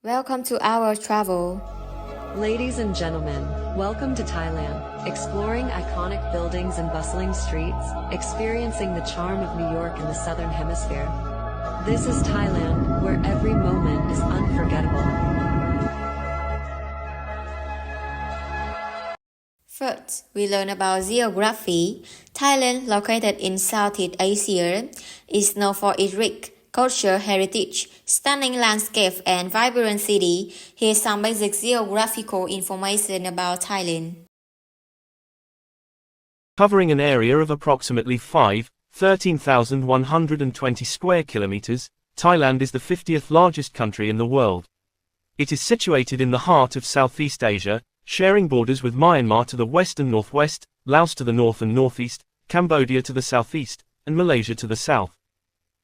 Welcome to our travel. Ladies and gentlemen, welcome to Thailand, exploring iconic buildings and bustling streets, experiencing the charm of New York in the Southern Hemisphere. This is Thailand, where every moment is unforgettable. First, we learn about geography. Thailand, located in Southeast Asia, is known for its rich cultural heritage, stunning landscape, and vibrant city. Here's some basic geographical information about Thailand. Covering an area of approximately 13,120 square kilometers, Thailand is the 50th largest country in the world. It is situated in the heart of Southeast Asia, sharing borders with Myanmar to the west and northwest, Laos to the north and northeast, Cambodia to the southeast, and Malaysia to the south.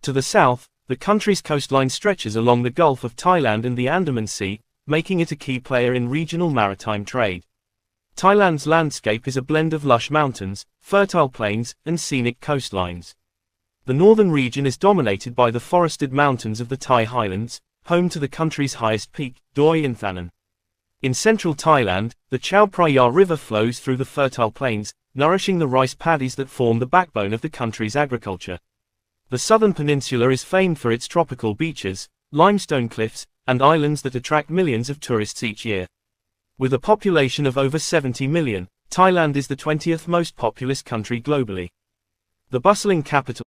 To the south, the country's coastline stretches along the Gulf of Thailand and the Andaman Sea, making it a key player in regional maritime trade. Thailand's landscape is a blend of lush mountains, fertile plains, and scenic coastlines. The northern region is dominated by the forested mountains of the Thai Highlands, home to the country's highest peak, Doi Inthanon. In central Thailand, the Chao Phraya River flows through the fertile plains, nourishing the rice paddies that form the backbone of the country's agriculture. The southern peninsula is famed for its tropical beaches, limestone cliffs, and islands that attract millions of tourists each year. With a population of over 70 million, Thailand is the 20th most populous country globally. The bustling capital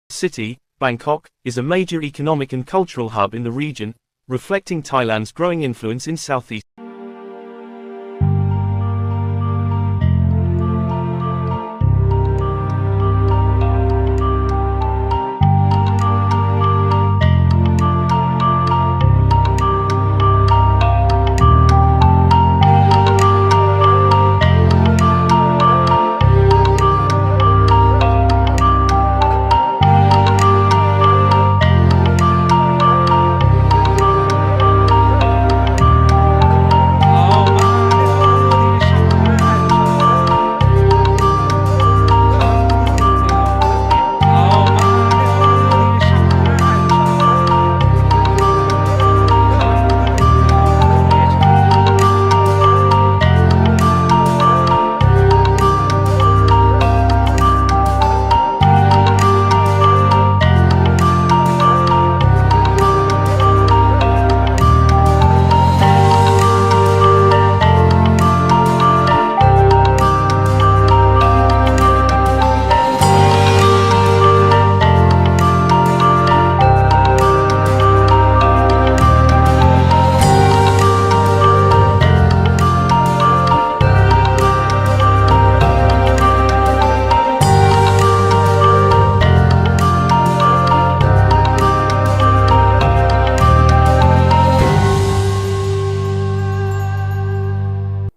city, Bangkok, is a major economic and cultural hub in the region, reflecting Thailand's growing influence in Southeast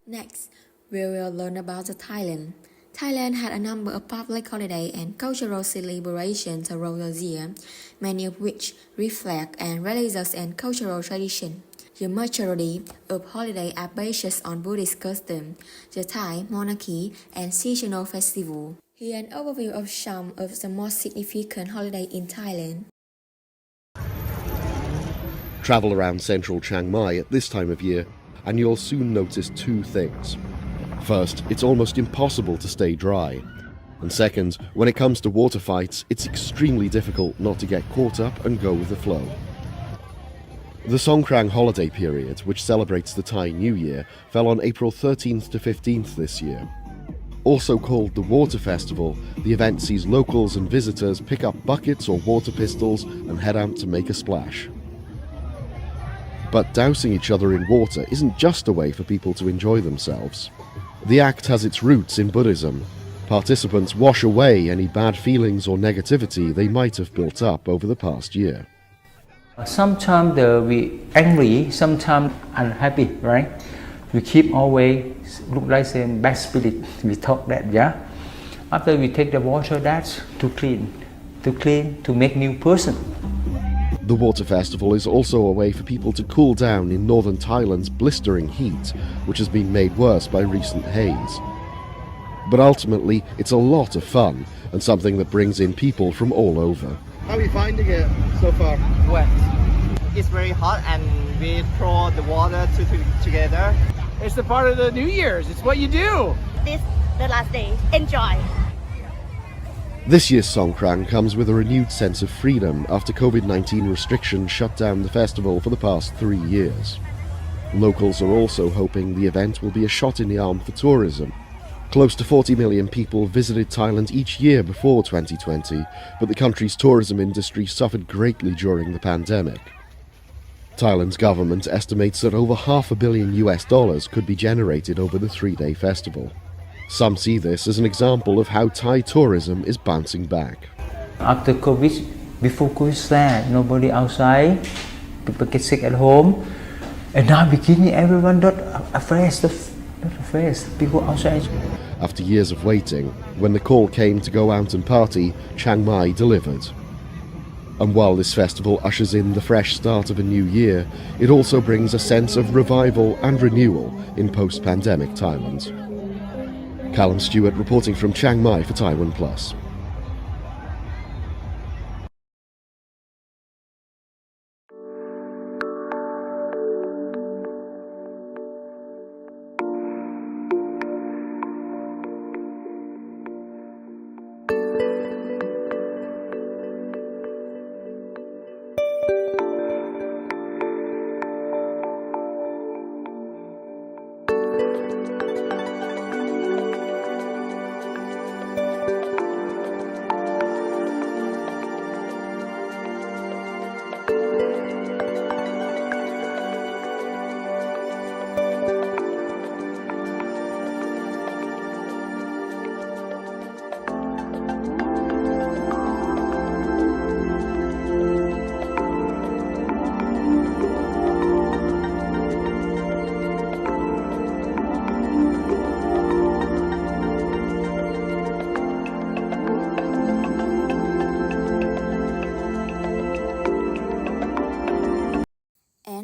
Next, we will learn about Thailand. Thailand had a number of public holiday and cultural celebrations throughout the year, many of which reflect and religious and cultural tradition. The majority of holidays are based on Buddhist custom, the Thai monarchy, and seasonal festival. Here an overview of some of the most significant holidays in Thailand. Travel around central Chiang Mai at this time of year, and you'll soon notice two things. First, it's almost impossible to stay dry. And second, when it comes to water fights, it's extremely difficult not to get caught up and go with the flow. The Songkran holiday period, which celebrates the Thai New Year, fell on April 13th to 15th this year. Also called the Water Festival, the event sees locals and visitors pick up buckets or water pistols and head out to make a splash. But dousing each other in water isn't just a way for people to enjoy themselves. The act has its roots in Buddhism. Participants wash away any bad feelings or negativity they might have built up over the past year. Sometimes we angry, sometimes unhappy, right? We keep always look like same bad spirit. We talk that, yeah. After we take the water, that's to clean, to make new person. The Water Festival is also a way for people to cool down in northern Thailand's blistering heat, which has been made worse by recent haze. But ultimately, it's a lot of fun and something that brings in people from all over. How are you finding it so far? Wet. it's very hot and we throw the water together. It's the part of the New Year's. It's what you do. This the last day. Enjoy. This year's Songkran comes with a renewed sense of freedom after COVID-19 restrictions shut down the festival for the past 3 years. Locals are also hoping the event will be a shot in the arm for tourism. Close to 40 million people visited Thailand each year before 2020, but the country's tourism industry suffered greatly during the pandemic. Thailand's government estimates that over $500 million could be generated over the 3-day festival. Some see this as an example of how Thai tourism is bouncing back. After COVID, before COVID started, nobody outside, people get sick at home, and now beginning everyone not afraid, people outside. After years of waiting, when the call came to go out and party, Chiang Mai delivered. And while this festival ushers in the fresh start of a new year, it also brings a sense of revival and renewal in post-pandemic Thailand. Callum Stewart reporting from Chiang Mai for Taiwan Plus.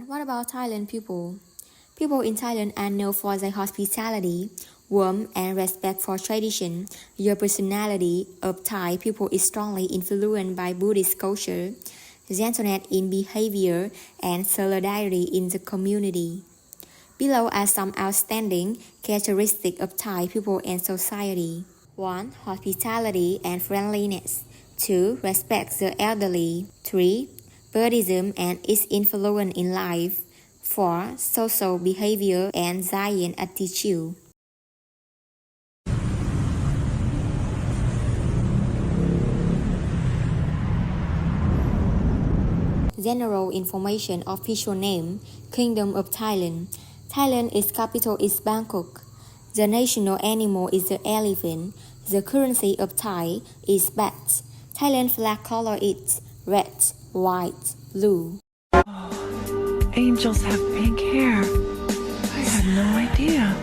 What about Thailand people? People in Thailand are known for their hospitality, warmth, and respect for tradition. The personality of Thai people is strongly influenced by Buddhist culture, gentleness in behavior, and solidarity in the community. Below are some outstanding characteristics of Thai people and society. 1. Hospitality and friendliness. 2. Respect the elderly. 3. Buddhism and its influence in life. 4. Social behavior and Zen attitude. General information. Official name: Kingdom of Thailand. Thailand, its capital is Bangkok. The national animal is the elephant. The currency of Thai is baht. Thailand flag color is red, white, blue. Angels have pink hair. I had no idea.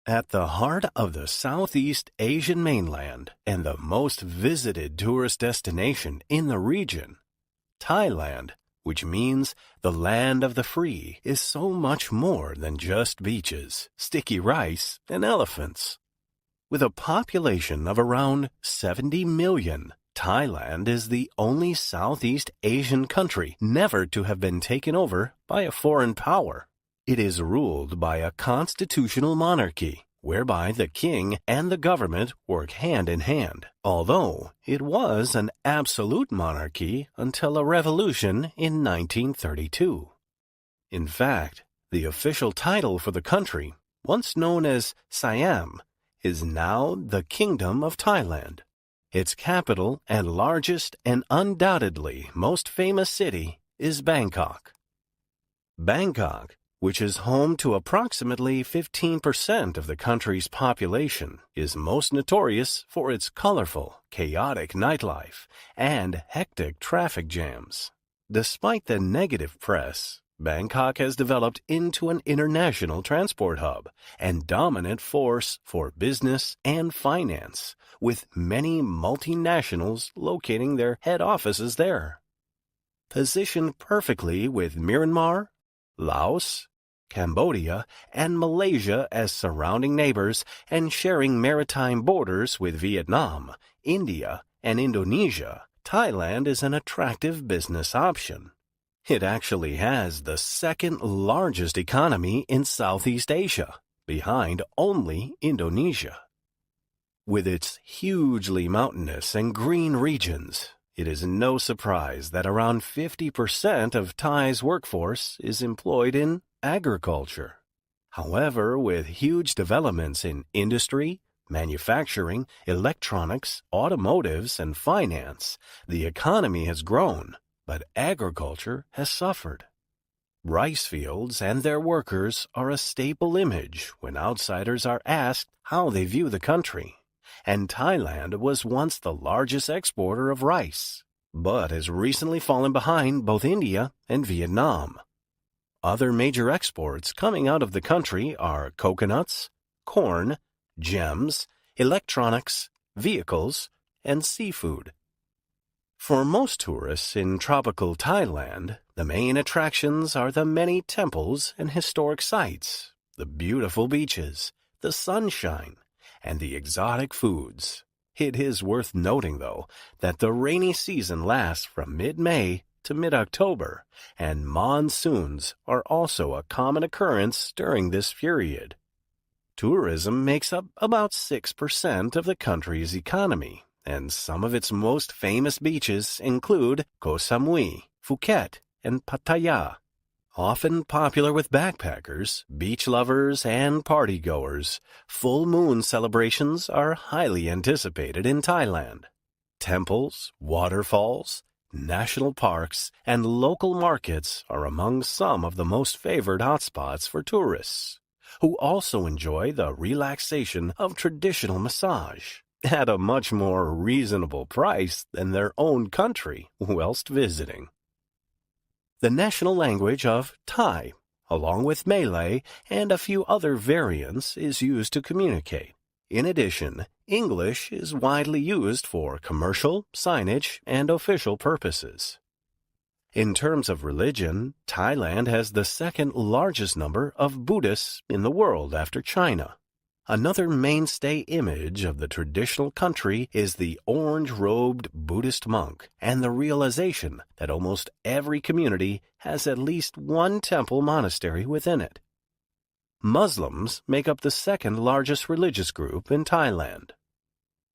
At the heart of the Southeast Asian mainland and the most visited tourist destination in the region, Thailand, which means the land of the free, is so much more than just beaches, sticky rice, and elephants. With a population of around 70 million, Thailand is the only Southeast Asian country never to have been taken over by a foreign power. It is ruled by a constitutional monarchy, whereby the king and the government work hand in hand, although it was an absolute monarchy until a revolution in 1932. In fact, the official title for the country, once known as Siam, is now the Kingdom of Thailand. Its capital and largest and undoubtedly most famous city is Bangkok. Bangkok, which is home to approximately 15% of the country's population, is most notorious for its colorful, chaotic nightlife and hectic traffic jams. Despite the negative press, Bangkok has developed into an international transport hub and dominant force for business and finance, with many multinationals locating their head offices there. Positioned perfectly with Myanmar, Laos, Cambodia, and Malaysia as surrounding neighbors and sharing maritime borders with Vietnam, India, and Indonesia, Thailand is an attractive business option. It actually has the second largest economy in Southeast Asia, behind only Indonesia. With its hugely mountainous and green regions, it is no surprise that around 50% of Thai's workforce is employed in agriculture. However, with huge developments in industry, manufacturing, electronics, automotives, and finance, the economy has grown, but agriculture has suffered. Rice fields and their workers are a staple image when outsiders are asked how they view the country. And Thailand was once the largest exporter of rice, but has recently fallen behind both India and Vietnam. Other major exports coming out of the country are coconuts, corn, gems, electronics, vehicles, and seafood. For most tourists in tropical Thailand, the main attractions are the many temples and historic sites, the beautiful beaches, the sunshine, and the exotic foods. It is worth noting, though, that the rainy season lasts from mid-May to mid-October, and monsoons are also a common occurrence during this period. Tourism makes up about 6% of the country's economy, and some of its most famous beaches include Koh Samui, Phuket, and Pattaya. Often popular with backpackers, beach lovers, and partygoers, full moon celebrations are highly anticipated in Thailand. Temples, waterfalls, national parks, and local markets are among some of the most favored hotspots for tourists, who also enjoy the relaxation of traditional massage at a much more reasonable price than their own country whilst visiting. The national language of Thai, along with Malay and a few other variants, is used to communicate. In addition, English is widely used for commercial, signage, and official purposes. In terms of religion, Thailand has the second largest number of Buddhists in the world after China. Another mainstay image of the traditional country is the orange-robed Buddhist monk and the realization that almost every community has at least one temple monastery within it. Muslims make up the second largest religious group in Thailand.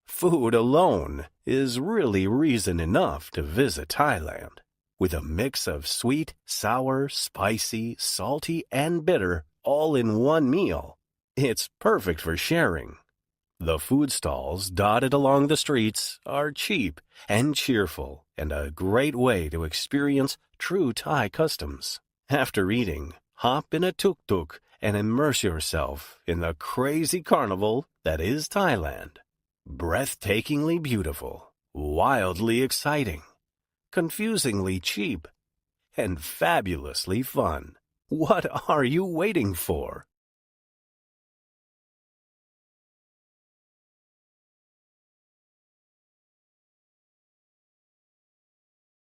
Food alone is really reason enough to visit Thailand. With a mix of sweet, sour, spicy, salty, and bitter all in one meal, it's perfect for sharing. The food stalls dotted along the streets are cheap and cheerful and a great way to experience true Thai customs. After eating, hop in a tuk-tuk and immerse yourself in the crazy carnival that is Thailand. Breathtakingly beautiful, wildly exciting, confusingly cheap, and fabulously fun. What are you waiting for?